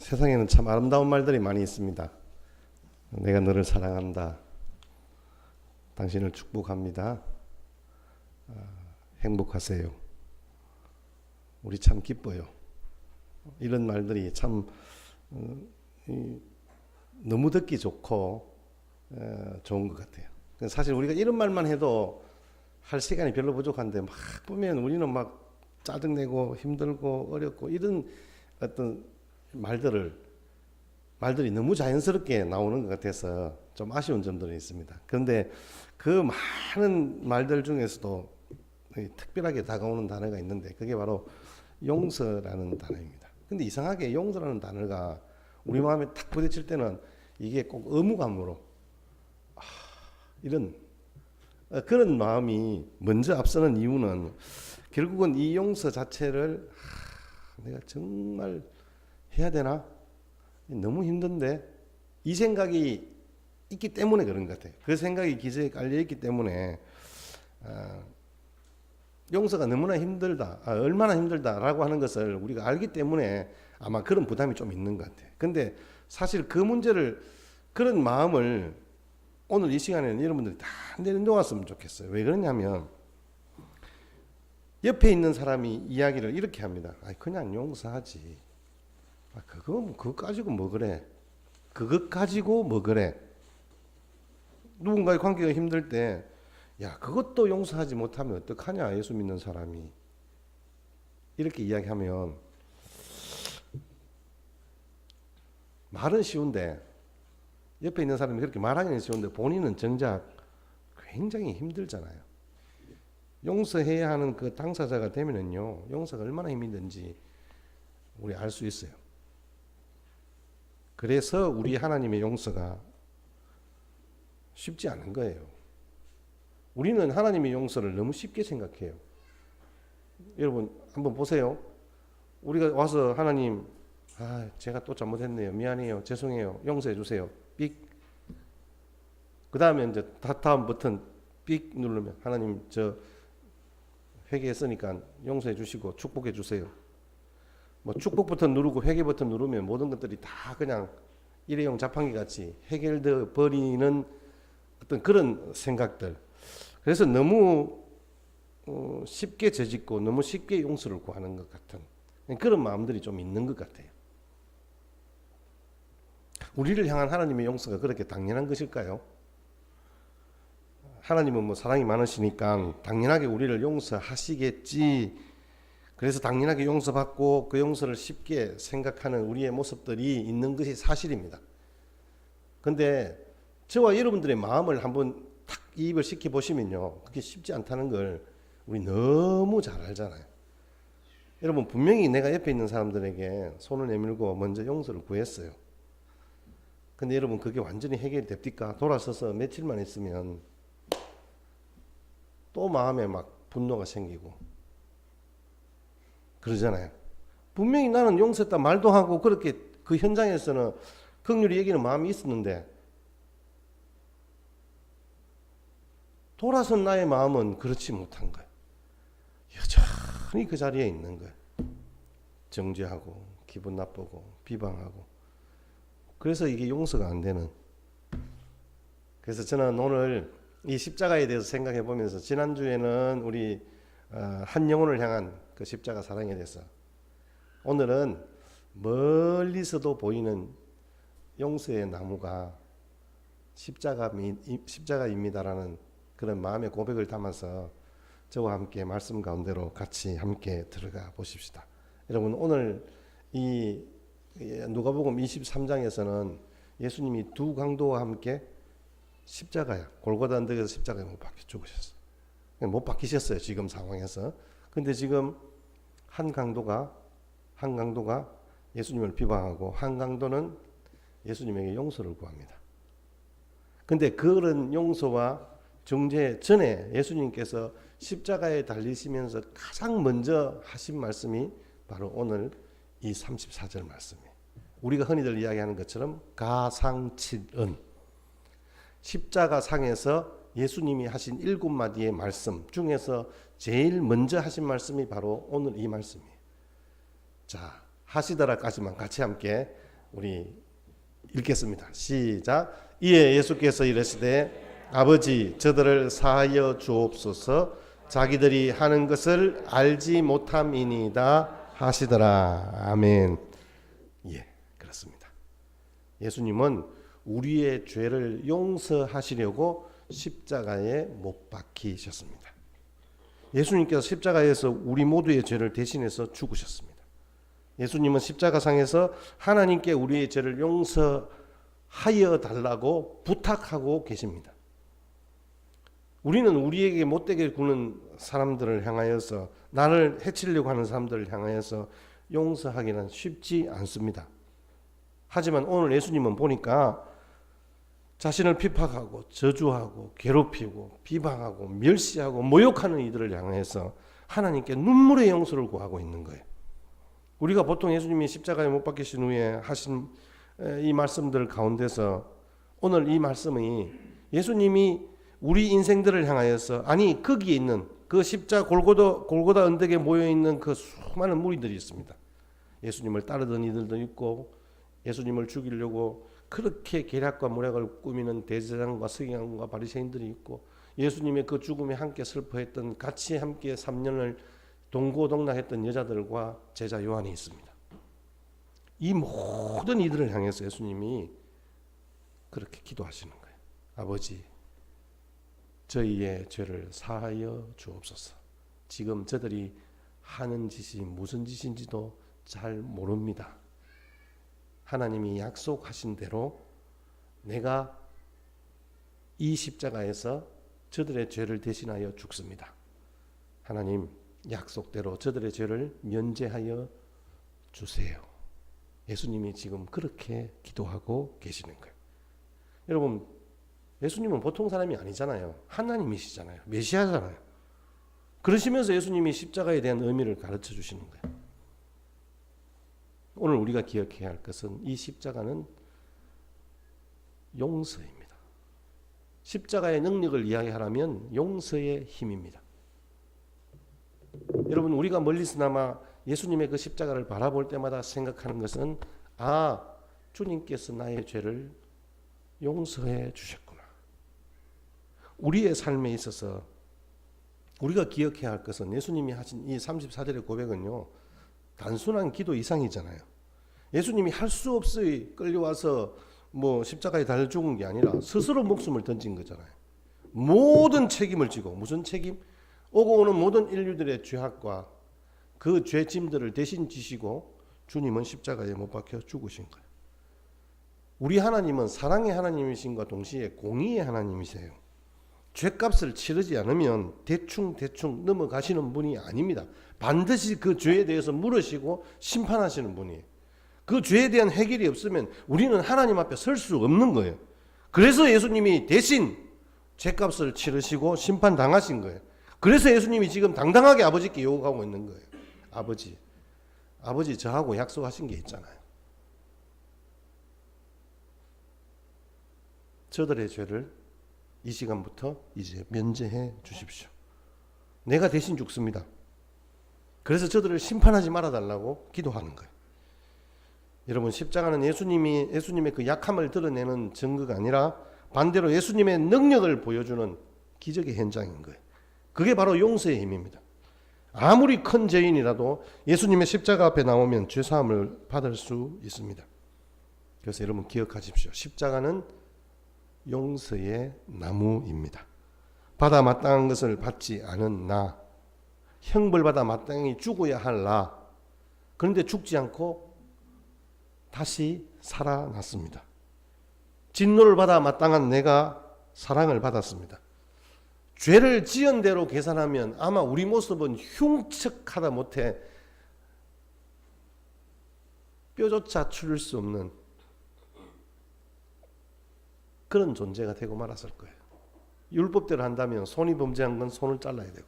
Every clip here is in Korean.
세상에는 참 아름다운 말들이 많이 있습니다. 내가 너를 사랑한다. 당신을 축복합니다. 행복하세요. 우리 참 기뻐요. 이런 말들이 참 너무 듣기 좋고 좋은 것 같아요. 사실 우리가 이런 말만 해도 할 시간이 별로 부족한데 막 보면 우리는 막 짜증내고 힘들고 어렵고 이런 어떤 말들이 너무 자연스럽게 나오는 것 같아서 좀 아쉬운 점들이 있습니다. 그런데 그 많은 말들 중에서도 특별하게 다가오는 단어가 있는데 그게 바로 용서라는 단어입니다. 근데 이상하게 용서라는 단어가 우리 마음에 탁 부딪힐 때는 이게 꼭 의무감으로 이런 그런 마음이 먼저 앞서는 이유는 결국은 이 용서 자체를 내가 정말 해야 되나? 너무 힘든데 이 생각이 있기 때문에 그런 것 같아요. 그 생각이 기저에 깔려있기 때문에 용서가 너무나 힘들다, 얼마나 힘들다라고 하는 것을 우리가 알기 때문에 아마 그런 부담이 좀 있는 것 같아요. 근데 사실 그 문제를, 그런 마음을 오늘 이 시간에는 여러분들이 다 내려놓았으면 좋겠어요. 왜 그러냐면 옆에 있는 사람이 이야기를 이렇게 합니다. 그냥 용서하지. 그거 가지고 뭐 그래. 그것 가지고 뭐 그래. 누군가의 관계가 힘들 때, 야, 그것도 용서하지 못하면 어떡하냐, 예수 믿는 사람이. 이렇게 이야기하면, 말은 쉬운데, 옆에 있는 사람이 그렇게 말하기는 쉬운데, 본인은 정작 굉장히 힘들잖아요. 용서해야 하는 그 당사자가 되면은요, 용서가 얼마나 힘이 든지 우리 알 수 있어요. 그래서 우리 하나님의 용서가 쉽지 않은 거예요. 우리는 하나님의 용서를 너무 쉽게 생각해요. 여러분 한번 보세요. 우리가 와서 하나님, 제가 또 잘못했네요. 미안해요. 죄송해요. 용서해 주세요. 삑. 그 다음에 이제 다음 버튼 삑 누르면 하나님 저 회개했으니까 용서해 주시고 축복해 주세요. 뭐 축복 버튼 누르고 회개 버튼 누르면 모든 것들이 다 그냥 일회용 자판기 같이 해결되어 버리는 어떤 그런 생각들. 그래서 너무 쉽게 죄짓고 너무 쉽게 용서를 구하는 것 같은 그런 마음들이 좀 있는 것 같아요. 우리를 향한 하나님의 용서가 그렇게 당연한 것일까요? 하나님은 뭐 사랑이 많으시니까 당연하게 우리를 용서하시겠지. 그래서 당연하게 용서받고 그 용서를 쉽게 생각하는 우리의 모습들이 있는 것이 사실입니다. 근데 저와 여러분들의 마음을 한번 탁 이입을 시켜 보시면요, 그게 쉽지 않다는 걸 우리 너무 잘 알잖아요. 여러분 분명히 내가 옆에 있는 사람들에게 손을 내밀고 먼저 용서를 구했어요. 근데 여러분 그게 완전히 해결됩니까? 돌아서서 며칠만 있으면 또 마음에 막 분노가 생기고 그러잖아요. 분명히 나는 용서했다 말도 하고 그렇게 그 현장에서는 긍휼히 여기는 마음이 있었는데 돌아선 나의 마음은 그렇지 못한 거예요. 여전히 그 자리에 있는 거예요. 정죄하고 기분 나쁘고 비방하고. 그래서 이게 용서가 안 되는. 그래서 저는 오늘 이 십자가에 대해서 생각해 보면서 지난주에는 우리 한 영혼을 향한 그 십자가 사랑에 대해서, 오늘은 멀리서도 보이는 용서의 나무가 십자가입니다라는 그런 마음의 고백을 담아서 저와 함께 말씀 가운데로 같이 함께 들어가 보십시다. 여러분 오늘 이 누가복음 23장에서는 예수님이 두 강도와 함께 십자가에 골고다 언덕에서 십자가에 못 박혀 죽으셨어요. 못 박히셨어요 지금 상황에서. 근데 지금 한 강도가 예수님을 비방하고 한 강도는 예수님에게 용서를 구합니다. 근데 그런 용서와 정죄 전에 예수님께서 십자가에 달리시면서 가장 먼저 하신 말씀이 바로 오늘 이 34절 말씀이에요. 우리가 흔히들 이야기하는 것처럼 가상칠언, 십자가 상에서 예수님이 하신 7마디의 말씀 중에서 제일 먼저 하신 말씀이 바로 오늘 이 말씀이에요. 자, 하시더라까지만 같이 함께 우리 읽겠습니다. 시작. 이에 예수께서 이르시되 아버지 저들을 사하여 주옵소서 자기들이 하는 것을 알지 못함이니이다 하시더라. 아멘. 예, 그렇습니다. 예수님은 우리의 죄를 용서하시려고 십자가에 못 박히셨습니다. 예수님께서 십자가에서 우리 모두의 죄를 대신해서 죽으셨습니다. 예수님은 십자가상에서 하나님께 우리의 죄를 용서하여 달라고 부탁하고 계십니다. 우리는 우리에게 못되게 구는 사람들을 향하여서, 나를 해치려고 하는 사람들을 향하여서 용서하기는 쉽지 않습니다. 하지만 오늘 예수님은 보니까 자신을 핍박하고 저주하고 괴롭히고 비방하고 멸시하고 모욕하는 이들을 향해서 하나님께 눈물의 용서를 구하고 있는 거예요. 우리가 보통 예수님이 십자가에 못 박히신 후에 하신 이 말씀들 가운데서 오늘 이 말씀이 예수님이 우리 인생들을 향하여서, 아니 거기에 있는 그 십자 골고다 언덕에 모여있는 그 수많은 무리들이 있습니다. 예수님을 따르던 이들도 있고, 예수님을 죽이려고 그렇게 계략과 모략을 꾸미는 대제사장과 서기관과 바리새인들이 있고, 예수님의 그 죽음에 함께 슬퍼했던, 같이 함께 3년을 동고동락했던 여자들과 제자 요한이 있습니다. 이 모든 이들을 향해서 예수님이 그렇게 기도하시는 거예요. 아버지 저희의 죄를 사하여 주옵소서. 지금 저들이 하는 짓이 무슨 짓인지도 잘 모릅니다. 하나님이 약속하신 대로 내가 이 십자가에서 저들의 죄를 대신하여 죽습니다. 하나님 약속대로 저들의 죄를 면제하여 주세요. 예수님이 지금 그렇게 기도하고 계시는 거예요. 여러분, 예수님은 보통 사람이 아니잖아요. 하나님이시잖아요. 메시아잖아요. 그러시면서 예수님이 십자가에 대한 의미를 가르쳐 주시는 거예요. 오늘 우리가 기억해야 할 것은 이 십자가는 용서입니다. 십자가의 능력을 이야기하라면 용서의 힘입니다. 여러분, 우리가 멀리서나마 예수님의 그 십자가를 바라볼 때마다 생각하는 것은, 아, 주님께서 나의 죄를 용서해 주셨구나. 우리의 삶에 있어서 우리가 기억해야 할 것은, 예수님이 하신 이 34절의 고백은요, 단순한 기도 이상이잖아요. 예수님이 할 수 없이 끌려와서 십자가에 달려 죽은 게 아니라 스스로 목숨을 던진 거잖아요. 모든 책임을 지고, 무슨 책임? 오고 오는 모든 인류들의 죄악과 그 죄짐들을 대신 지시고 주님은 십자가에 못 박혀 죽으신 거예요. 우리 하나님은 사랑의 하나님이신과 동시에 공의의 하나님이세요. 죄값을 치르지 않으면 대충 넘어가시는 분이 아닙니다. 반드시 그 죄에 대해서 물으시고 심판하시는 분이에요. 그 죄에 대한 해결이 없으면 우리는 하나님 앞에 설 수 없는 거예요. 그래서 예수님이 대신 죄값을 치르시고 심판당하신 거예요. 그래서 예수님이 지금 당당하게 아버지께 요구하고 있는 거예요. 아버지 저하고 약속하신 게 있잖아요. 저들의 죄를 이 시간부터 이제 면제해 주십시오. 내가 대신 죽습니다. 그래서 저들을 심판하지 말아달라고 기도하는 거예요. 여러분, 십자가는 예수님의 그 약함을 드러내는 증거가 아니라 반대로 예수님의 능력을 보여주는 기적의 현장인 거예요. 그게 바로 용서의 힘입니다. 아무리 큰 죄인이라도 예수님의 십자가 앞에 나오면 죄사함을 받을 수 있습니다. 그래서 여러분 기억하십시오. 십자가는 용서의 나무입니다. 받아 마땅한 것을 받지 않은 나, 형벌받아 마땅히 죽어야 할 나, 그런데 죽지 않고 다시 살아났습니다. 진노를 받아 마땅한 내가 사랑을 받았습니다. 죄를 지은 대로 계산하면 아마 우리 모습은 흉측하다 못해 뼈조차 추릴 수 없는 그런 존재가 되고 말았을 거예요. 율법대로 한다면 손이 범죄한 건 손을 잘라야 되고,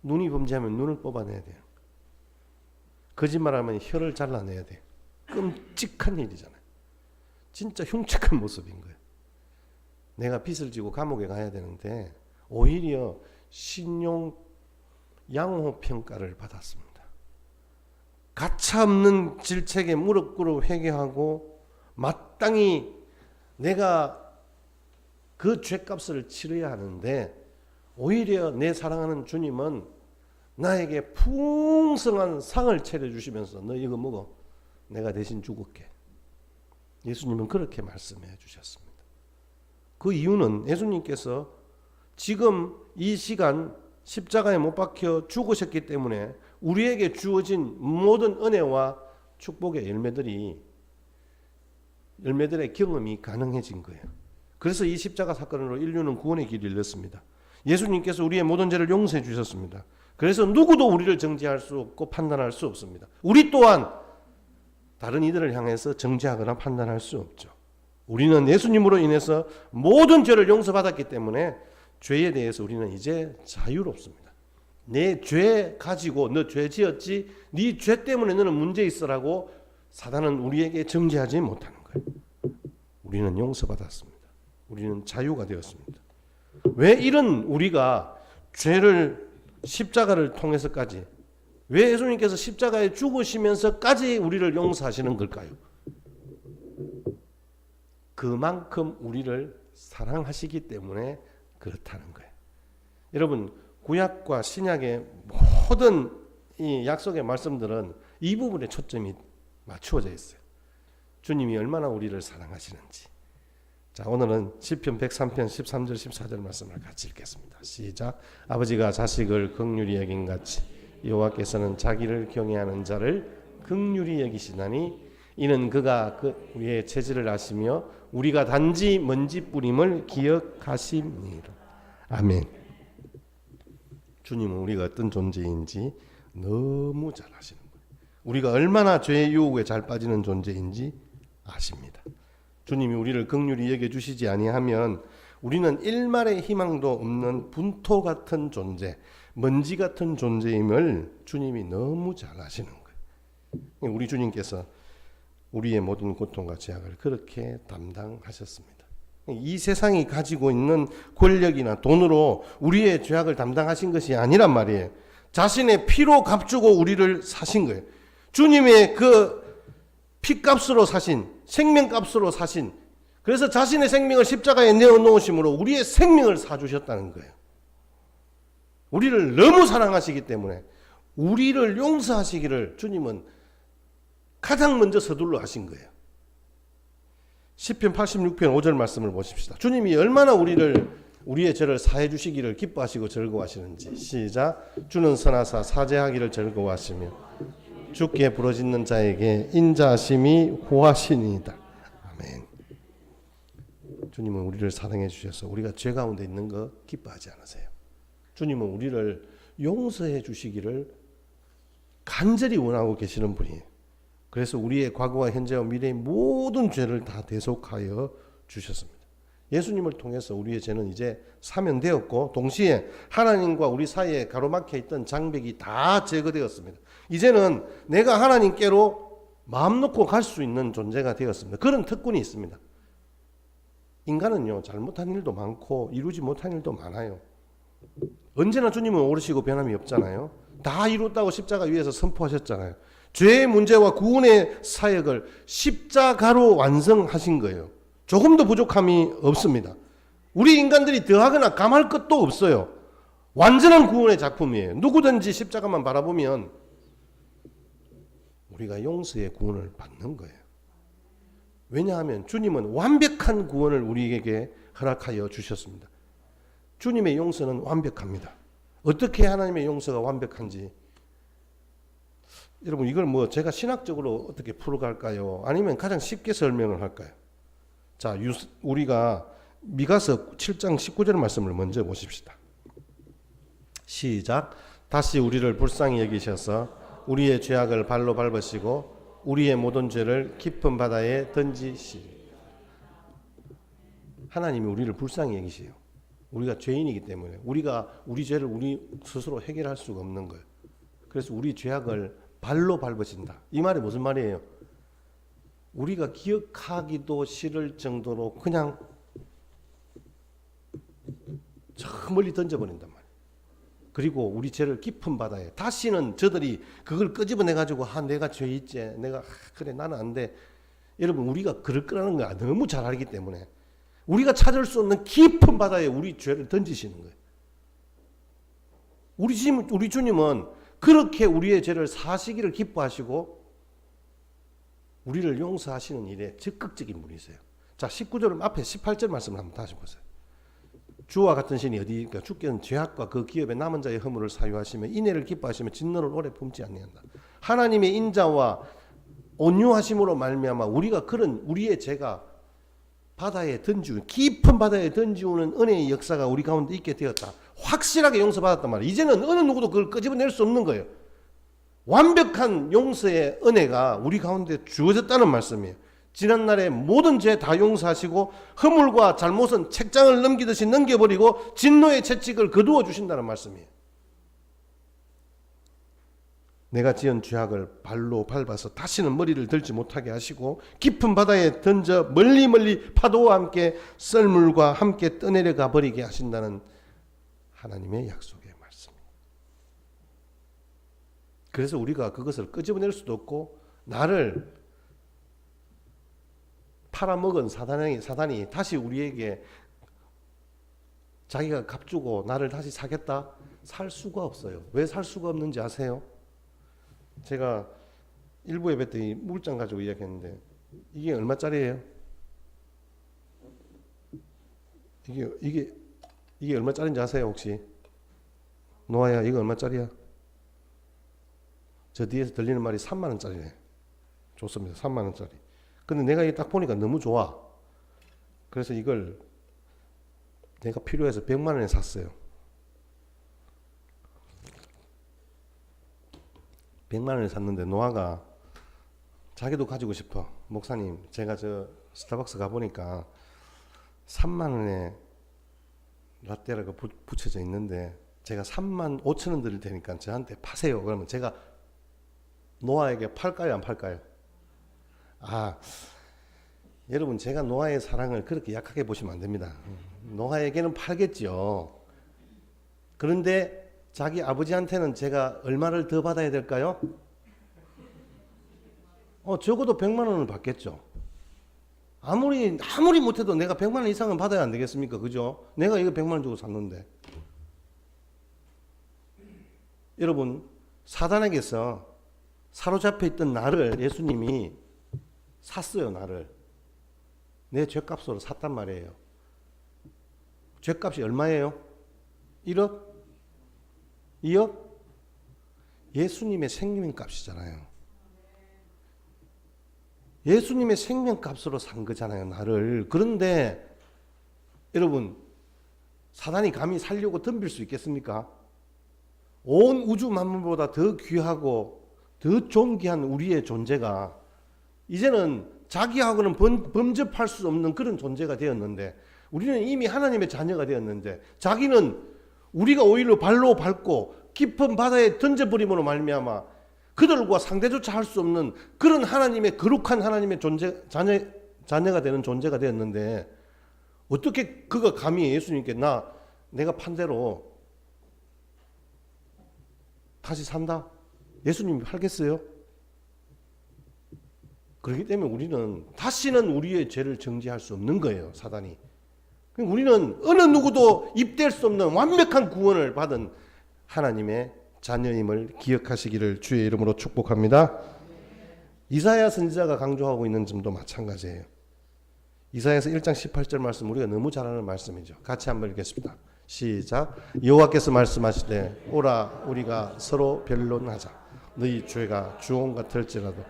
눈이 범죄하면 눈을 뽑아내야 돼요. 거짓말하면 혀를 잘라내야 돼요. 끔찍한 일이잖아요. 진짜 흉측한 모습인 거예요. 내가 빚을 지고 감옥에 가야 되는데 오히려 신용 양호 평가를 받았습니다. 가차없는 질책에 무릎 꿇어 회개하고 마땅히 내가 그 죄값을 치러야 하는데, 오히려 내 사랑하는 주님은 나에게 풍성한 상을 차려주시면서 너 이거 먹어, 내가 대신 죽을게. 예수님은 그렇게 말씀해 주셨습니다. 그 이유는 예수님께서 지금 이 시간 십자가에 못 박혀 죽으셨기 때문에 우리에게 주어진 모든 은혜와 축복의 열매들의 경험이 가능해진 거예요. 그래서 이 십자가 사건으로 인류는 구원의 길을 잃었습니다. 예수님께서 우리의 모든 죄를 용서해 주셨습니다. 그래서 누구도 우리를 정죄할 수 없고 판단할 수 없습니다. 우리 또한 다른 이들을 향해서 정죄하거나 판단할 수 없죠. 우리는 예수님으로 인해서 모든 죄를 용서받았기 때문에 죄에 대해서 우리는 이제 자유롭습니다. 내 죄 가지고 너 죄 지었지, 네 죄 때문에 너는 문제 있어라고 사단은 우리에게 정죄하지 못하는 거예요. 우리는 용서받았습니다. 우리는 자유가 되었습니다. 왜 이런 우리가 죄를 십자가를 통해서까지, 왜 예수님께서 십자가에 죽으시면서까지 우리를 용서하시는 걸까요? 그만큼 우리를 사랑하시기 때문에 그렇다는 거예요. 여러분, 구약과 신약의 모든 이 약속의 말씀들은 이 부분에 초점이 맞추어져 있어요. 주님이 얼마나 우리를 사랑하시는지. 자, 오늘은 시편 103편 13절 14절 말씀을 같이 읽겠습니다. 시작. 아버지가 자식을 긍휼히 여긴 같이 여호와께서는 자기를 경외하는 자를 긍휼히 여기시나니 이는 그가 우리의 체질을 아시며 우리가 단지 먼지 뿌림을 기억하심이라. 아멘. 주님은 우리가 어떤 존재인지 너무 잘 아시는 거예요. 우리가 얼마나 죄의 유혹에 잘 빠지는 존재인지 아십니다. 주님이 우리를 긍휼히 여겨주시지 아니하면 우리는 일말의 희망도 없는 분토 같은 존재, 먼지 같은 존재임을 주님이 너무 잘 아시는 거예요. 우리 주님께서 우리의 모든 고통과 죄악을 그렇게 담당하셨습니다. 이 세상이 가지고 있는 권력이나 돈으로 우리의 죄악을 담당하신 것이 아니란 말이에요. 자신의 피로 값주고 우리를 사신 거예요. 주님의 그 피값으로 사신, 생명값으로 사신, 그래서 자신의 생명을 십자가에 내어놓으심으로 우리의 생명을 사주셨다는 거예요. 우리를 너무 사랑하시기 때문에 우리를 용서하시기를 주님은 가장 먼저 서둘러 하신 거예요. 시편 86편 5절 말씀을 보십시다. 주님이 얼마나 우리의 죄를 사해 주시기를 기뻐하시고 즐거워하시는지. 시작. 주는 선하사 사죄하기를 즐거워하시며 주께 부르짖는 자에게 인자하심이 호하시니이다. 아멘. 주님은 우리를 사랑해 주셔서 우리가 죄 가운데 있는 거 기뻐하지 않으세요. 주님은 우리를 용서해 주시기를 간절히 원하고 계시는 분이에요. 그래서 우리의 과거와 현재와 미래의 모든 죄를 다 대속하여 주셨습니다. 예수님을 통해서 우리의 죄는 이제 사면되었고 동시에 하나님과 우리 사이에 가로막혀 있던 장벽이 다 제거되었습니다. 이제는 내가 하나님께로 마음 놓고 갈 수 있는 존재가 되었습니다. 그런 특권이 있습니다. 인간은요, 잘못한 일도 많고 이루지 못한 일도 많아요. 언제나 주님은 오르시고 변함이 없잖아요. 다 이뤘다고 십자가 위에서 선포하셨잖아요. 죄의 문제와 구원의 사역을 십자가로 완성하신 거예요. 조금도 부족함이 없습니다. 우리 인간들이 더하거나 감할 것도 없어요. 완전한 구원의 작품이에요. 누구든지 십자가만 바라보면 우리가 용서의 구원을 받는 거예요. 왜냐하면 주님은 완벽한 구원을 우리에게 허락하여 주셨습니다. 주님의 용서는 완벽합니다. 어떻게 하나님의 용서가 완벽한지, 여러분 이걸 제가 신학적으로 어떻게 풀어갈까요? 아니면 가장 쉽게 설명을 할까요? 자, 우리가 미가서 7장 19절 말씀을 먼저 보십시다. 시작. 다시 우리를 불쌍히 여기셔서 우리의 죄악을 발로 밟으시고 우리의 모든 죄를 깊은 바다에 던지시리. 하나님이 우리를 불쌍히 여기세요. 우리가 죄인이기 때문에 우리가 우리 죄를 우리 스스로 해결할 수가 없는 거예요. 그래서 우리 죄악을 발로 밟으신다. 이 말이 무슨 말이에요? 우리가 기억하기도 싫을 정도로 그냥 저 멀리 던져버린단 말이에요. 그리고 우리 죄를 깊은 바다에 다시는 저들이 그걸 끄집어내 가지고 내가 죄 있지, 내가 그래 나는 안 돼. 여러분 우리가 그럴 거라는 걸 너무 잘 알기 때문에 우리가 찾을 수 없는 깊은 바다에 우리 죄를 던지시는 거예요. 우리 주님은 그렇게 우리의 죄를 사시기를 기뻐하시고 우리를 용서하시는 일에 적극적인 분이세요. 자, 19절 앞에 18절 말씀을 한번 다시 보세요. 주와 같은 신이 어디니까 주께는 죄악과 그 기업에 남은 자의 허물을 사유하시며 인애를 기뻐하시며 진노를 오래 품지 아니한다. 하나님의 인자와 온유하심으로 말미암아 우리가 그런 우리의 죄가 바다에 던지고 깊은 바다에 던지우는 은혜의 역사가 우리 가운데 있게 되었다. 확실하게 용서받았단 말이에요. 이제는 어느 누구도 그걸 끄집어낼 수 없는 거예요. 완벽한 용서의 은혜가 우리 가운데 주어졌다는 말씀이에요. 지난날의 모든 죄 다 용서하시고 허물과 잘못은 책장을 넘기듯이 넘겨버리고 진노의 채찍을 거두어 주신다는 말씀이에요. 내가 지은 죄악을 발로 밟아서 다시는 머리를 들지 못하게 하시고 깊은 바다에 던져 멀리 파도와 함께 썰물과 함께 떠내려가 버리게 하신다는 하나님의 약속의 말씀입니다. 그래서 우리가 그것을 끄집어낼 수도 없고 나를 팔아먹은 사단이 다시 우리에게 자기가 값주고 나를 다시 사겠다? 살 수가 없어요. 왜 살 수가 없는지 아세요? 제가 일부 예배 때 물장 가지고 이야기했는데 이게 얼마짜리예요? 이게 얼마짜리인지 아세요 혹시? 노아야 이거 얼마짜리야? 저 뒤에서 들리는 말이 3만 원짜리네. 좋습니다. 3만 원짜리. 근데 내가 이거 딱 보니까 너무 좋아. 그래서 이걸 내가 필요해서 100만 원에 샀어요. 100만 원에 샀는데 노아가 자기도 가지고 싶어. 목사님 제가 저 스타벅스 가보니까 3만 원에 라떼라고 붙여져 있는데 제가 3만 5천 원 드릴 테니까 저한테 파세요. 그러면 제가 노아에게 팔까요 안 팔까요? 여러분 제가 노아의 사랑을 그렇게 약하게 보시면 안 됩니다. 노아에게는 팔겠죠. 그런데 자기 아버지한테는 제가 얼마를 더 받아야 될까요? 적어도 100만 원을 받겠죠. 아무리 못해도 내가 100만 원 이상은 받아야 안 되겠습니까? 그죠? 내가 이거 100만 원 주고 샀는데. 여러분 사단에게서 사로잡혀 있던 나를 예수님이 샀어요. 나를 내 죄값으로 샀단 말이에요. 죄값이 얼마예요? 1억? 2억? 예수님의 생명값이잖아요. 예수님의 생명값으로 산 거잖아요. 나를. 그런데 여러분 사단이 감히 살려고 덤빌 수 있겠습니까? 온 우주 만물보다 더 귀하고 더 존귀한 우리의 존재가 이제는 자기하고는 범접할 수 없는 그런 존재가 되었는데 우리는 이미 하나님의 자녀가 되었는데 자기는 우리가 오히려 발로 밟고 깊은 바다에 던져버림으로 말미암아 그들과 상대조차 할 수 없는 그런 하나님의 거룩한 하나님의 자녀가 되는 존재가 되었는데 어떻게 그가 감히 예수님께 내가 판 대로 다시 산다? 예수님이 팔겠어요? 그렇기 때문에 우리는 다시는 우리의 죄를 정죄할 수 없는 거예요. 사단이. 우리는 어느 누구도 입댈 수 없는 완벽한 구원을 받은 하나님의 자녀임을 기억하시기를 주의 이름으로 축복합니다. 이사야 선지자가 강조하고 있는 점도 마찬가지예요. 이사야서 1장 18절 말씀 우리가 너무 잘 아는 말씀이죠. 같이 한번 읽겠습니다. 시작. 여호와께서 말씀하시되 오라 우리가 서로 변론하자. 너희 죄가 주홍 같을지라도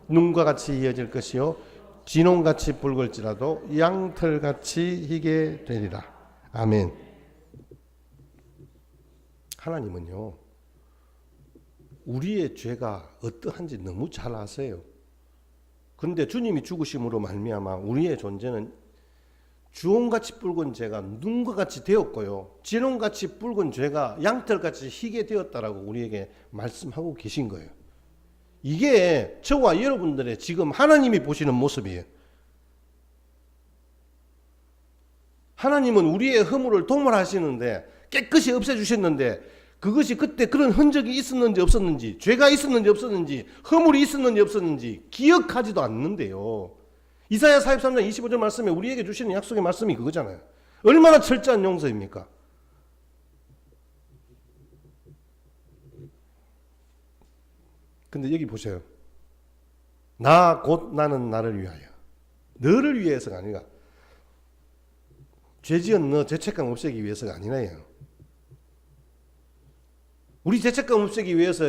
눈과 같이 이어질 것이요 진홍같이 붉을지라도 양털같이 희게 되리라. 아멘. 하나님은요 우리의 죄가 어떠한지 너무 잘 아세요. 그런데 주님이 죽으심으로 말미암아 우리의 존재는 주홍같이 붉은 죄가 눈과 같이 되었고요 진홍같이 붉은 죄가 양털같이 희게 되었다라고 우리에게 말씀하고 계신 거예요. 이게 저와 여러분들의 지금 하나님이 보시는 모습이에요. 하나님은 우리의 허물을 도말하시는데 깨끗이 없애주셨는데 그것이 그때 그런 흔적이 있었는지 없었는지, 죄가 있었는지 없었는지, 허물이 있었는지 없었는지 기억하지도 않는데요. 이사야 43장 25절 말씀에 우리에게 주시는 약속의 말씀이 그거잖아요. 얼마나 철저한 용서입니까? 근데 여기 보세요. 나 곧 나는 나를 위하여. 너를 위해서가 아니라, 죄지은 너 죄책감 없애기 위해서가 아니라요. 우리 죄책감 없애기 위해서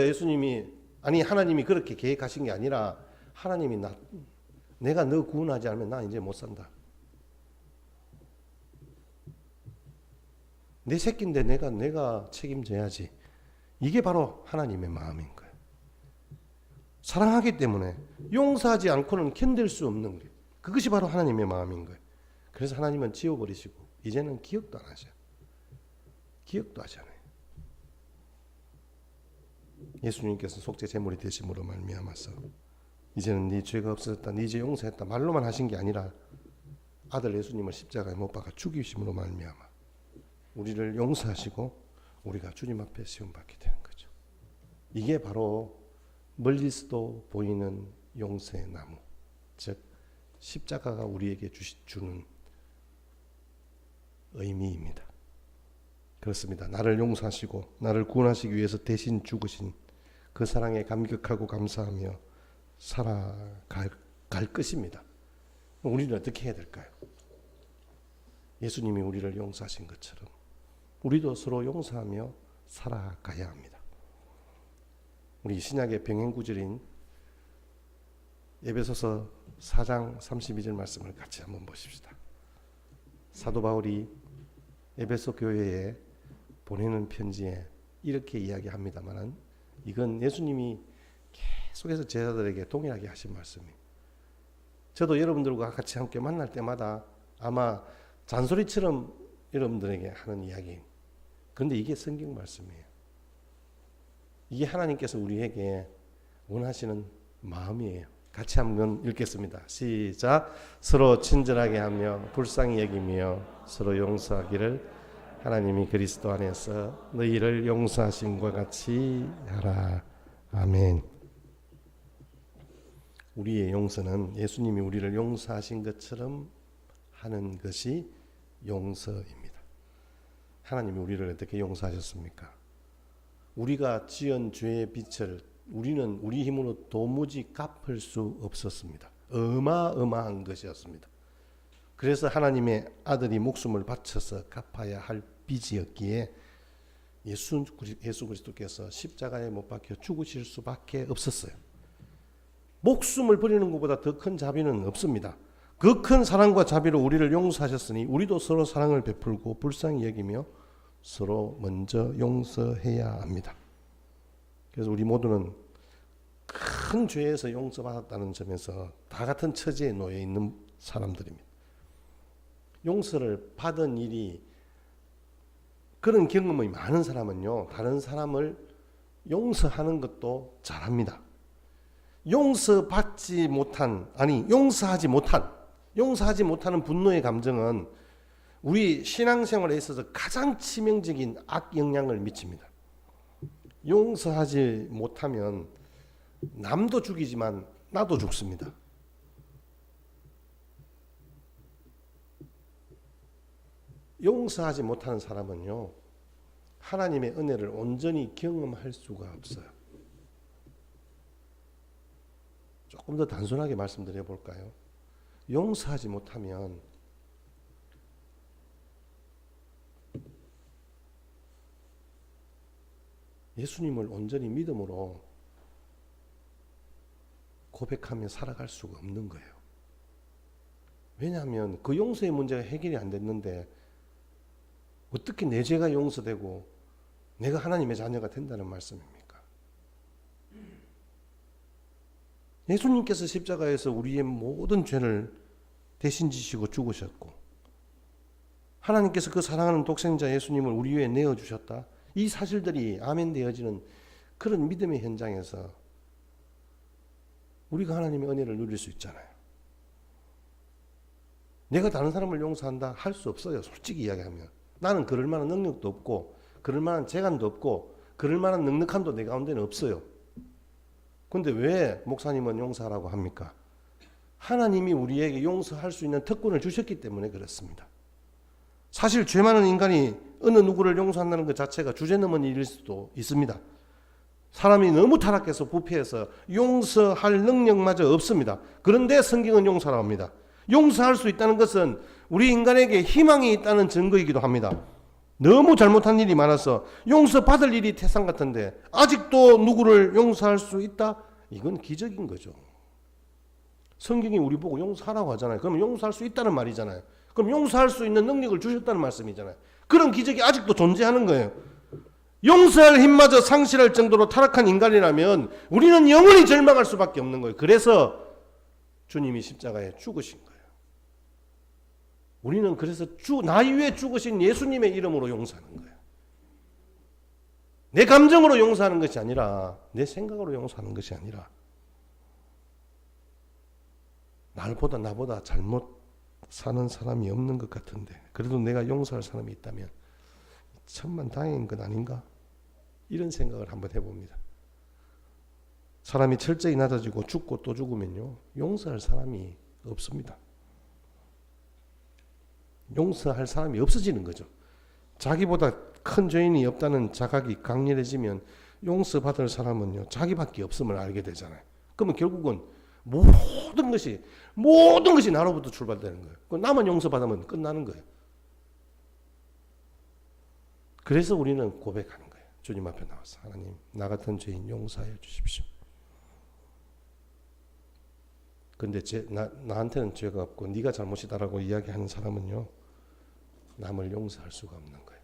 하나님이 그렇게 계획하신 게 아니라, 하나님이 내가 너 구원하지 않으면 나 이제 못 산다. 내 새끼인데 내가 책임져야지. 이게 바로 하나님의 마음인 거예요. 사랑하기 때문에 용서하지 않고는 견딜 수 없는 게, 그것이 바로 하나님의 마음인 거예요. 그래서 하나님은 지워버리시고 이제는 기억도 안 하셔. 기억도 하지 않아요. 예수님께서 속죄 제물이 되심으로 말미암아서 이제는 네 죄가 없어졌다, 네 죄 용서했다 말로만 하신 게 아니라 아들 예수님을 십자가에 못 박아 죽이심으로 말미암아 우리를 용서하시고 우리가 주님 앞에 세움받게 되는 거죠. 이게 바로 멀리서도 보이는 용서의 나무, 즉 십자가가 우리에게 주는 의미입니다. 그렇습니다. 나를 용서하시고 나를 구원하시기 위해서 대신 죽으신 그 사랑에 감격하고 감사하며 살아갈 것입니다. 우리는 어떻게 해야 될까요? 예수님이 우리를 용서하신 것처럼 우리도 서로 용서하며 살아가야 합니다. 우리 신약의 병행구절인 에베소서 4장 32절 말씀을 같이 한번 보십시다. 사도 바울이 에베소 교회에 보내는 편지에 이렇게 이야기합니다만, 이건 예수님이 계속해서 제자들에게 동일하게 하신 말씀이에요. 저도 여러분들과 같이 함께 만날 때마다 아마 잔소리처럼 여러분들에게 하는 이야기, 그런데 이게 성경 말씀이에요. 이게 하나님께서 우리에게 원하시는 마음이에요. 같이 한번 읽겠습니다. 시작. 서로 친절하게 하며 불쌍히 여기며 서로 용서하기를 하나님이 그리스도 안에서 너희를 용서하신 것 같이 하라. 아멘. 우리의 용서는 예수님이 우리를 용서하신 것처럼 하는 것이 용서입니다. 하나님이 우리를 어떻게 용서하셨습니까? 우리가 지은 죄의 빚을 우리는 우리 힘으로 도무지 갚을 수 없었습니다. 어마어마한 것이었습니다. 그래서 하나님의 아들이 목숨을 바쳐서 갚아야 할 빚이었기에 예수 그리스도께서 십자가에 못 박혀 죽으실 수밖에 없었어요. 목숨을 버리는 것보다 더 큰 자비는 없습니다. 그 큰 사랑과 자비로 우리를 용서하셨으니 우리도 서로 사랑을 베풀고 불쌍히 여기며 서로 먼저 용서해야 합니다. 그래서 우리 모두는 큰 죄에서 용서받았다는 점에서 다 같은 처지에 놓여 있는 사람들입니다. 용서를 받은 일이, 그런 경험이 많은 사람은요, 다른 사람을 용서하는 것도 잘합니다. 용서하지 못하는 분노의 감정은 우리 신앙생활에 있어서 가장 치명적인 악영향을 미칩니다. 용서하지 못하면 남도 죽이지만 나도 죽습니다. 용서하지 못하는 사람은요, 하나님의 은혜를 온전히 경험할 수가 없어요. 조금 더 단순하게 말씀드려 볼까요? 용서하지 못하면 예수님을 온전히 믿음으로 고백하며 살아갈 수가 없는 거예요. 왜냐하면 그 용서의 문제가 해결이 안 됐는데 어떻게 내 죄가 용서되고 내가 하나님의 자녀가 된다는 말씀입니까? 예수님께서 십자가에서 우리의 모든 죄를 대신 지시고 죽으셨고, 하나님께서 그 사랑하는 독생자 예수님을 우리 위해 내어주셨다. 이 사실들이 아멘 되어지는 그런 믿음의 현장에서 우리가 하나님의 은혜를 누릴 수 있잖아요. 내가 다른 사람을 용서한다 할 수 없어요. 솔직히 이야기하면. 나는 그럴 만한 능력도 없고 그럴 만한 재간도 없고 그럴 만한 넉넉함도 내 가운데는 없어요. 근데 왜 목사님은 용서하라고 합니까? 하나님이 우리에게 용서할 수 있는 특권을 주셨기 때문에 그렇습니다. 사실 죄 많은 인간이 어느 누구를 용서한다는 것 자체가 주제넘은 일일 수도 있습니다. 사람이 너무 타락해서 부패해서 용서할 능력마저 없습니다. 그런데 성경은 용서라고 합니다. 용서할 수 있다는 것은 우리 인간에게 희망이 있다는 증거이기도 합니다. 너무 잘못한 일이 많아서 용서받을 일이 태산 같은데 아직도 누구를 용서할 수 있다? 이건 기적인 거죠. 성경이 우리 보고 용서하라고 하잖아요. 그러면 용서할 수 있다는 말이잖아요. 그럼 용서할 수 있는 능력을 주셨다는 말씀이잖아요. 그런 기적이 아직도 존재하는 거예요. 용서할 힘마저 상실할 정도로 타락한 인간이라면 우리는 영원히 절망할 수밖에 없는 거예요. 그래서 주님이 십자가에 죽으신 거예요. 우리는 그래서 나 위에 죽으신 예수님의 이름으로 용서하는 거예요. 내 감정으로 용서하는 것이 아니라, 내 생각으로 용서하는 것이 아니라, 나보다 잘못 사는 사람이 없는 것 같은데 그래도 내가 용서할 사람이 있다면 천만 다행인 것 아닌가? 이런 생각을 한번 해봅니다. 사람이 철저히 낮아지고 죽고 또 죽으면요, 용서할 사람이 없습니다. 용서할 사람이 없어지는 거죠. 자기보다 큰 죄인이 없다는 자각이 강렬해지면 용서받을 사람은요, 자기밖에 없음을 알게 되잖아요. 그러면 결국은 모든 것이 나로부터 출발되는 거예요. 나만 용서받으면 끝나는 거예요. 그래서 우리는 고백하는 거예요. 주님 앞에 나와서 하나님, 나 같은 죄인 용서하여 주십시오. 근데 나한테는 죄가 없고 네가 잘못이다라고 이야기하는 사람은요, 남을 용서할 수가 없는 거예요.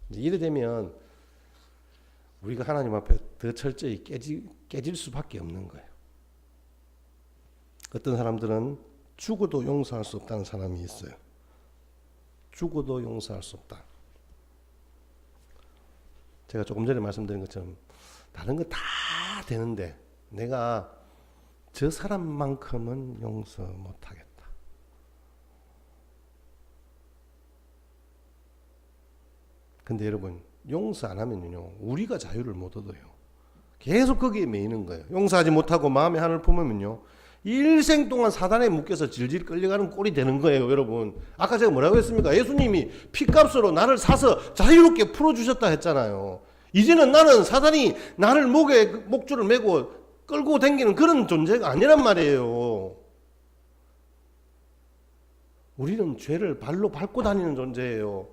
이래 되면 우리가 하나님 앞에 더 철저히 깨질 수밖에 없는 거예요. 어떤 사람들은 죽어도 용서할 수 없다는 사람이 있어요. 죽어도 용서할 수 없다. 제가 조금 전에 말씀드린 것처럼 다른 거 다 되는데 내가 저 사람만큼은 용서 못하겠다. 근데 여러분, 용서 안 하면요, 우리가 자유를 못 얻어요. 계속 거기에 매이는 거예요. 용서하지 못하고 마음의 한을 품으면요, 일생 동안 사단에 묶여서 질질 끌려가는 꼴이 되는 거예요, 여러분. 아까 제가 뭐라고 했습니까? 예수님이 피값으로 나를 사서 자유롭게 풀어주셨다 했잖아요. 이제는 나는 사단이 나를 목줄을 메고 끌고 다니는 그런 존재가 아니란 말이에요. 우리는 죄를 발로 밟고 다니는 존재예요.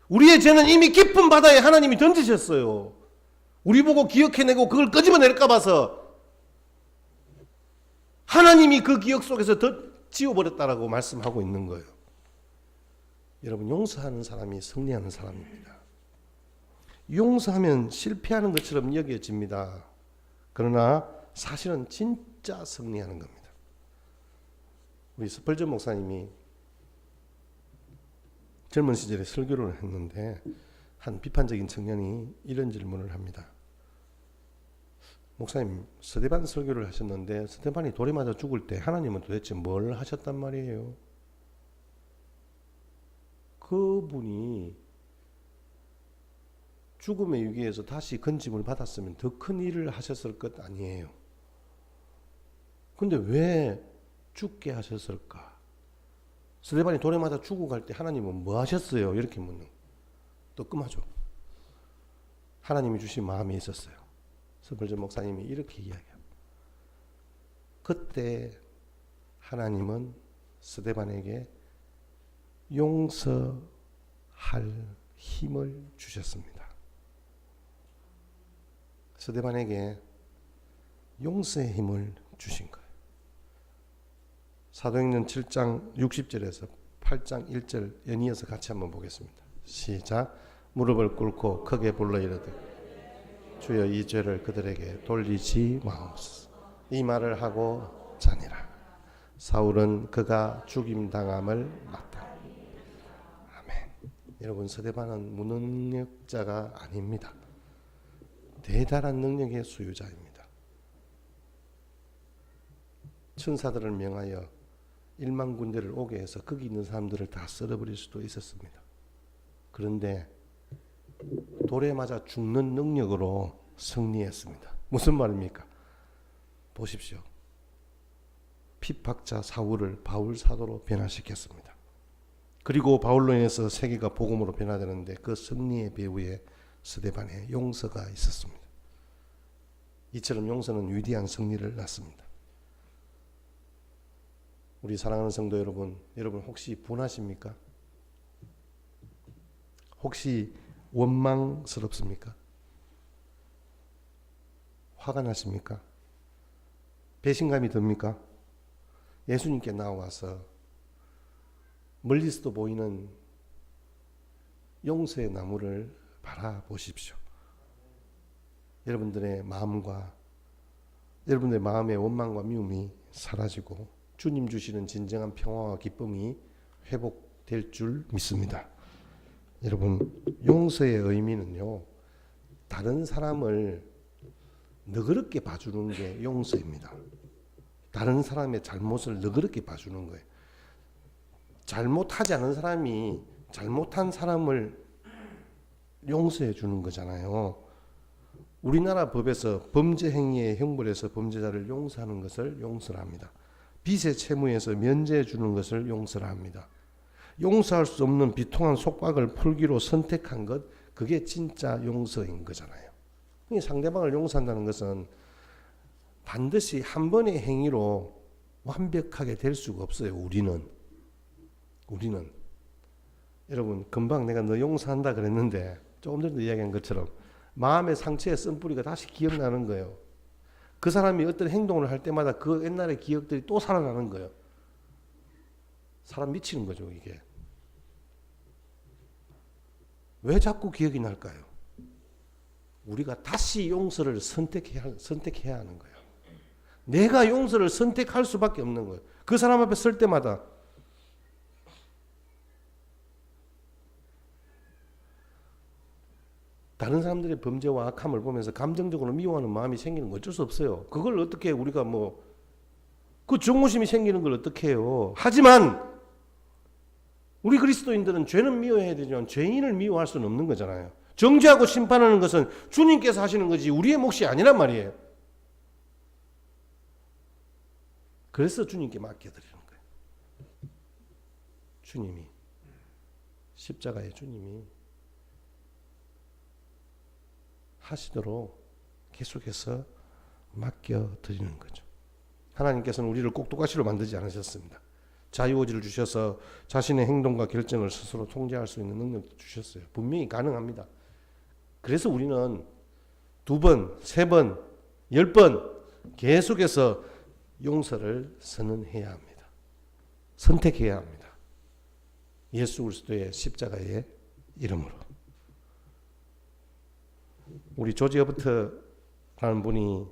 우리의 죄는 이미 깊은 바다에 하나님이 던지셨어요. 우리 보고 기억해내고 그걸 끄집어낼까 봐서 하나님이 그 기억 속에서 더 지워버렸다라고 말씀하고 있는 거예요. 여러분, 용서하는 사람이 승리하는 사람입니다. 용서하면 실패하는 것처럼 여겨집니다. 그러나 사실은 진짜 승리하는 겁니다. 우리 스펄전 목사님이 젊은 시절에 설교를 했는데 한 비판적인 청년이 이런 질문을 합니다. 목사님, 스데반 설교를 하셨는데 스데반이 돌에 맞아 죽을 때 하나님은 도대체 뭘 하셨단 말이에요? 그분이 죽음의 위기에서 다시 건짐을 받았으면 더 큰 일을 하셨을 것 아니에요. 근데 왜 죽게 하셨을까? 스데반이 돌에 맞아 죽어갈 때 하나님은 뭐 하셨어요? 이렇게 묻는, 뜨끔하죠. 하나님이 주신 마음이 있었어요. 스펄전 목사님이 이렇게 이야기합니다. 그때 하나님은 스데반에게 용서할 힘을 주셨습니다. 스데반에게 용서의 힘을 주신 거예요. 사도행전 7장 60절에서 8장 1절 연이어서 같이 한번 보겠습니다. 시작. 무릎을 꿇고 크게 불러 이르되 주여 이 죄를 그들에게 돌리지 마옵소서. 이 말을 하고 자니라. 사울은 그가 죽임당함을 맞다. 아멘. 여러분, 스데반은 무능력자가 아닙니다. 대단한 능력의 소유자입니다. 천사들을 명하여 1만 군대를 오게 해서 거기 있는 사람들을 다 썰어버릴 수도 있었습니다. 그런데 돌에 맞아 죽는 능력으로 승리했습니다. 무슨 말입니까? 보십시오. 핍박자 사울을 바울 사도로 변화시켰습니다. 그리고 바울로 인해서 세계가 복음으로 변화되는데 그 승리의 배후에 스데반의 용서가 있었습니다. 이처럼 용서는 위대한 승리를 낳습니다. 우리 사랑하는 성도 여러분, 여러분 혹시 분하십니까? 혹시 원망스럽습니까? 화가 나십니까? 배신감이 듭니까? 예수님께 나와서 멀리서도 보이는 용서의 나무를 바라보십시오. 여러분들의 마음과 여러분들의 마음의 원망과 미움이 사라지고 주님 주시는 진정한 평화와 기쁨이 회복될 줄 믿습니다. 여러분, 용서의 의미는요, 다른 사람을 너그럽게 봐주는 게 용서입니다. 다른 사람의 잘못을 너그럽게 봐주는 거예요. 잘못하지 않은 사람이 잘못한 사람을 용서해 주는 거잖아요. 우리나라 법에서 범죄 행위의 형벌에서 범죄자를 용서하는 것을 용서라 합니다. 빚의 채무에서 면제해 주는 것을 용서라 합니다. 용서할 수 없는 비통한 속박을 풀기로 선택한 것, 그게 진짜 용서인 거잖아요. 상대방을 용서한다는 것은 반드시 한 번의 행위로 완벽하게 될 수가 없어요. 우리는 여러분, 금방 내가 너 용서한다 그랬는데 조금 전에 이야기한 것처럼 마음의 상처의 쓴뿌리가 다시 기억나는 거예요. 그 사람이 어떤 행동을 할 때마다 그 옛날의 기억들이 또 살아나는 거예요. 사람 미치는 거죠, 이게. 왜 자꾸 기억이 날까요? 우리가 다시 용서를 선택해야 하는 거예요. 내가 용서를 선택할 수밖에 없는 거예요. 그 사람 앞에 설 때마다 다른 사람들의 범죄와 악함을 보면서 감정적으로 미워하는 마음이 생기는 거 어쩔 수 없어요. 그걸 어떻게 우리가 그 정오심이 생기는 걸 어떻게 해요. 하지만 우리 그리스도인들은 죄는 미워해야 되지만 죄인을 미워할 수는 없는 거잖아요. 정죄하고 심판하는 것은 주님께서 하시는 거지 우리의 몫이 아니란 말이에요. 그래서 주님께 맡겨드리는 거예요. 주님이, 십자가의 주님이 하시도록 계속해서 맡겨드리는 거죠. 하나님께서는 우리를 꼭두가시로 만들지 않으셨습니다. 자유의지를 주셔서 자신의 행동과 결정을 스스로 통제할 수 있는 능력도 주셨어요. 분명히 가능합니다. 그래서 우리는 2번, 3번, 10번 계속해서 용서를 선언해야 합니다. 선택해야 합니다. 예수 그리스도의 십자가의 이름으로. 우리 조지 허버트라는 분이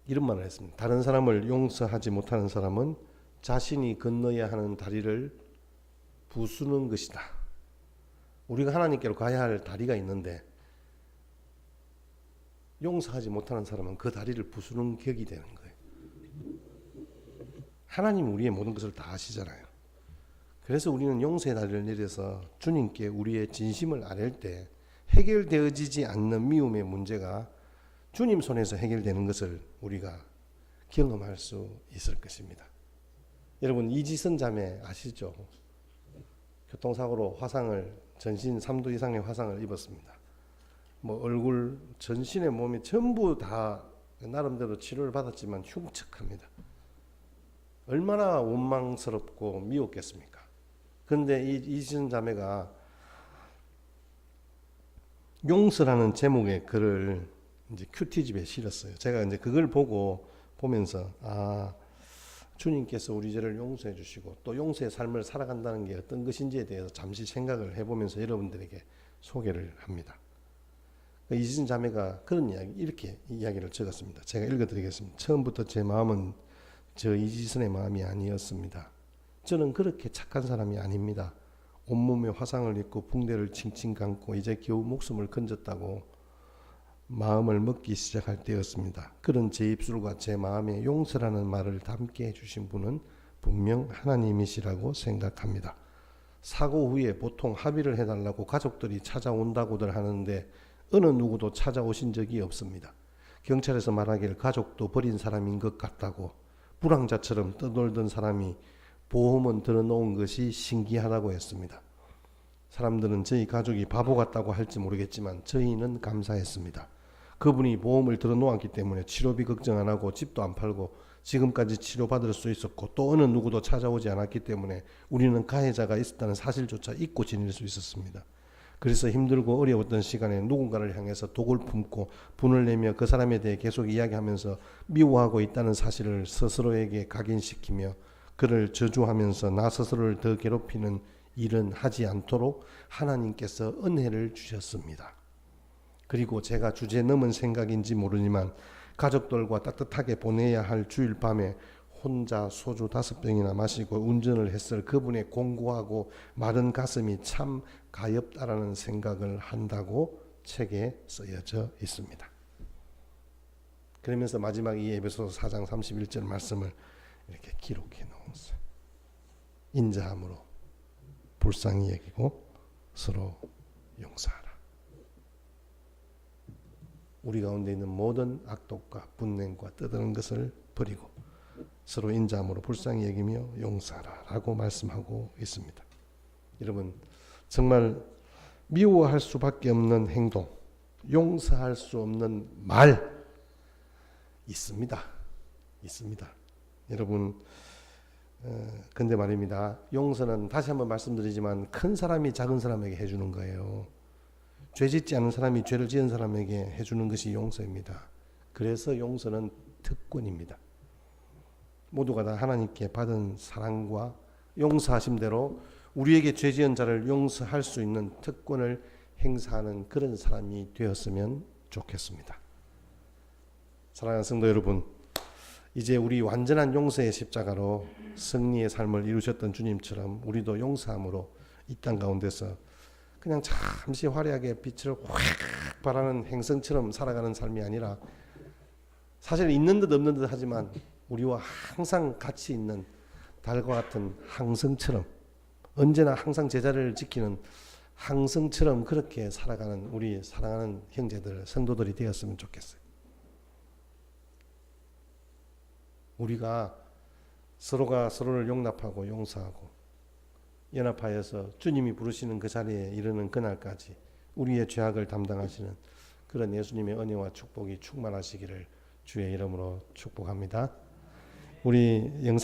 이런 말을 했습니다. 다른 사람을 용서하지 못하는 사람은 자신이 건너야 하는 다리를 부수는 것이다. 우리가 하나님께로 가야 할 다리가 있는데 용서하지 못하는 사람은 그 다리를 부수는 격이 되는 거예요. 하나님은 우리의 모든 것을 다 아시잖아요. 그래서 우리는 용서의 다리를 내려서 주님께 우리의 진심을 아랠 때 해결되어지지 않는 미움의 문제가 주님 손에서 해결되는 것을 우리가 경험할 수 있을 것입니다. 여러분, 이지선 자매 아시죠? 교통사고로 전신 3도 이상의 화상을 입었습니다. 얼굴, 전신의 몸이 전부 다 나름대로 치료를 받았지만 흉측합니다. 얼마나 원망스럽고 미웠겠습니까? 그런데 이 이지선 자매가 용서라는 제목의 글을 이제 큐티집에 실었어요. 제가 이제 그걸 보면서 주님께서 우리 죄를 용서해 주시고 또 용서의 삶을 살아간다는 게 어떤 것인지에 대해서 잠시 생각을 해보면서 여러분들에게 소개를 합니다. 이지선 자매가 이렇게 이야기를 적었습니다. 제가 읽어드리겠습니다. 처음부터 제 마음은 저 이지선의 마음이 아니었습니다. 저는 그렇게 착한 사람이 아닙니다. 온몸에 화상을 입고 붕대를 칭칭 감고 이제 겨우 목숨을 건졌다고 마음을 먹기 시작할 때였습니다. 그런 제 입술과 제 마음에 용서라는 말을 담게 해주신 분은 분명 하나님이시라고 생각합니다. 사고 후에 보통 합의를 해달라고 가족들이 찾아온다고들 하는데 어느 누구도 찾아오신 적이 없습니다. 경찰에서 말하길 가족도 버린 사람인 것 같다고 불황자처럼 떠돌던 사람이 보험은 들어놓은 것이 신기하다고 했습니다. 사람들은 저희 가족이 바보 같다고 할지 모르겠지만 저희는 감사했습니다. 그분이 보험을 들어놓았기 때문에 치료비 걱정 안 하고 집도 안 팔고 지금까지 치료받을 수 있었고 또 어느 누구도 찾아오지 않았기 때문에 우리는 가해자가 있었다는 사실조차 잊고 지낼 수 있었습니다. 그래서 힘들고 어려웠던 시간에 누군가를 향해서 독을 품고 분을 내며 그 사람에 대해 계속 이야기하면서 미워하고 있다는 사실을 스스로에게 각인시키며 그를 저주하면서 나 스스로를 더 괴롭히는 일은 하지 않도록 하나님께서 은혜를 주셨습니다. 그리고 제가 주제 넘은 생각인지 모르지만 가족들과 따뜻하게 보내야 할 주일 밤에 혼자 소주 5병이나 마시고 운전을 했을 그분의 공고하고 마른 가슴이 참 가엾다라는 생각을 한다고 책에 쓰여져 있습니다. 그러면서 마지막 이 에베소서 4장 31절 말씀을 이렇게 기록해 놓으세요. 인자함으로 불쌍히 여기고 서로 용서하라. 우리 가운데 있는 모든 악독과 분냉과 떠드는 것을 버리고 서로 인자함으로 불쌍히 여기며 용서하라라고 말씀하고 있습니다. 여러분 정말 미워할 수밖에 없는 행동, 용서할 수 없는 말 있습니다. 여러분 근데 말입니다. 용서는 다시 한번 말씀드리지만 큰 사람이 작은 사람에게 해주는 거예요. 죄 짓지 않은 사람이 죄를 지은 사람에게 해주는 것이 용서입니다. 그래서 용서는 특권입니다. 모두가 다 하나님께 받은 사랑과 용서하심대로 우리에게 죄 지은 자를 용서할 수 있는 특권을 행사하는 그런 사람이 되었으면 좋겠습니다. 사랑하는 성도 여러분, 이제 우리 완전한 용서의 십자가로 승리의 삶을 이루셨던 주님처럼 우리도 용서함으로 이 땅 가운데서 그냥 잠시 화려하게 빛을 확 발하는 행성처럼 살아가는 삶이 아니라 사실 있는 듯 없는 듯 하지만 우리와 항상 같이 있는 달과 같은 항성처럼 언제나 항상 제자리를 지키는 항성처럼 그렇게 살아가는 우리 사랑하는 형제들, 성도들이 되었으면 좋겠어요. 우리가 서로가 서로를 용납하고 용서하고 연합하여서 주님이 부르시는 그 자리에 이르는 그날까지 우리의 죄악을 담당하시는 그런 예수님의 은혜와 축복이 충만하시기를 주의 이름으로 축복합니다. 우리 영상